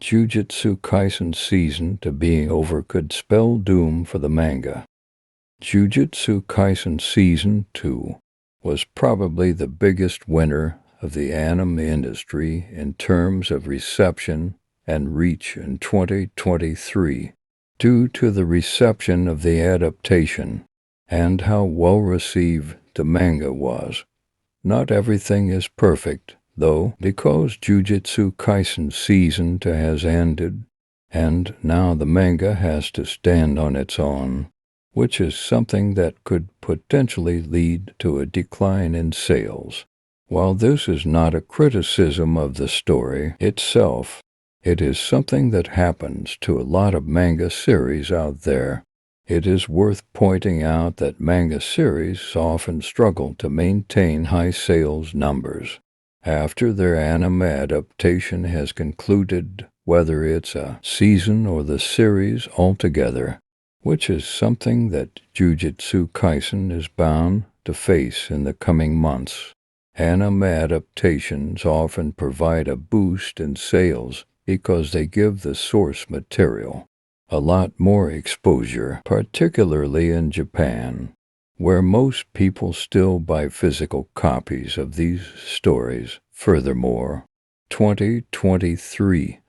Jujutsu Kaisen season to being over could spell doom for the manga. Jujutsu Kaisen Season 2 was probably the biggest winner of the anime industry in terms of reception and reach in 2023, due to the reception of the adaptation and how well received the manga was. Not everything is perfect, though, because Jujutsu Kaisen Season 2 has ended, and now the manga has to stand on its own, which is something that could potentially lead to a decline in sales. While this is not a criticism of the story itself, it is something that happens to a lot of manga series out there. It is worth pointing out that manga series often struggle to maintain high sales numbers after their anime adaptation has concluded, whether it's a season or the series altogether, which is something that Jujutsu Kaisen is bound to face in the coming months. Anime adaptations often provide a boost in sales because they give the source material a lot more exposure, particularly in Japan, where most people still buy physical copies of these stories. Furthermore, 2023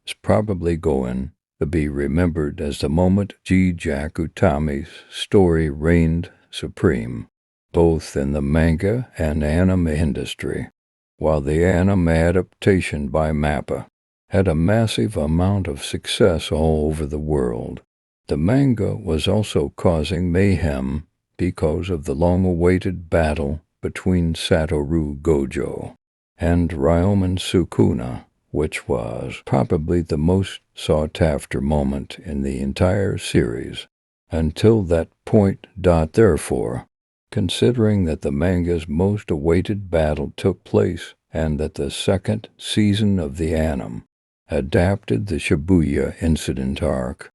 is probably going to be remembered as the moment Jujutsu Kasen's story reigned supreme, both in the manga and anime industry. While the anime adaptation by MAPPA had a massive amount of success all over the world, the manga was also causing mayhem because of the long-awaited battle between Satoru Gojo and Ryomen Sukuna, which was probably the most sought-after moment in the entire series. Until that point, therefore, considering that the manga's most awaited battle took place and that the second season of the anime adapted the Shibuya incident arc,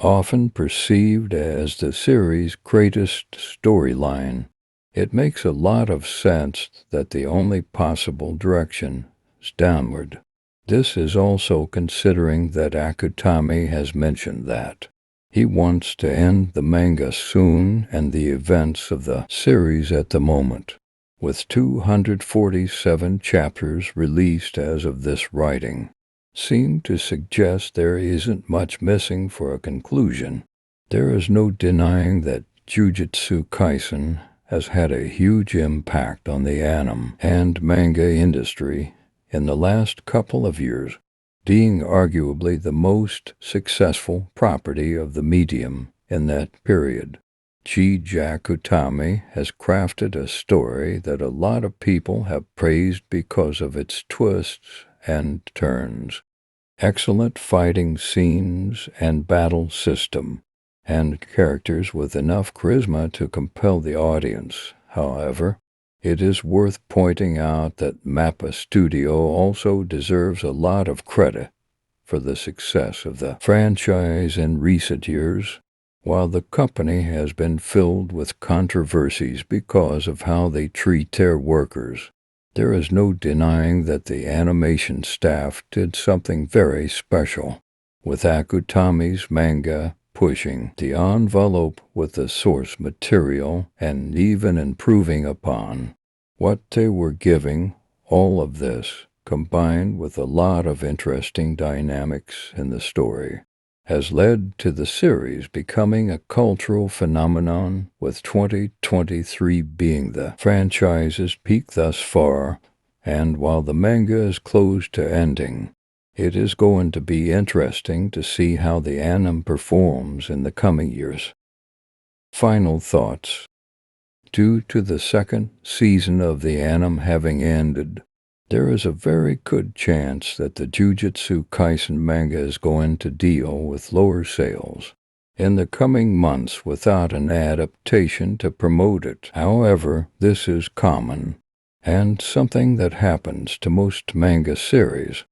often perceived as the series' greatest storyline, it makes a lot of sense that the only possible direction is downward. This is also considering that Akutami has mentioned that he wants to end the manga soon, and the events of the series at the moment, with 247 chapters released as of this writing, seem to suggest there isn't much missing for a conclusion. There is no denying that Jujutsu Kaisen has had a huge impact on the anime and manga industry in the last couple of years, being arguably the most successful property of the medium in that period. Akutami has crafted a story that a lot of people have praised because of its twists and turns, excellent fighting scenes and battle system, and characters with enough charisma to compel the audience. However, it is worth pointing out that MAPPA Studio also deserves a lot of credit for the success of the franchise in recent years. While the company has been filled with controversies because of how they treat their workers, there is no denying that the animation staff did something very special, with Akutami's manga pushing the envelope with the source material and even improving upon what they were giving. All of this, combined with a lot of interesting dynamics in the story, has led to the series becoming a cultural phenomenon, with 2023 being the franchise's peak thus far. And while the manga is close to ending, it is going to be interesting to see how the anime performs in the coming years. Final thoughts. Due to the second season of the anime having ended, there is a very good chance that the Jujutsu Kaisen manga is going to deal with lower sales in the coming months without an adaptation to promote it. However, this is common and something that happens to most manga series.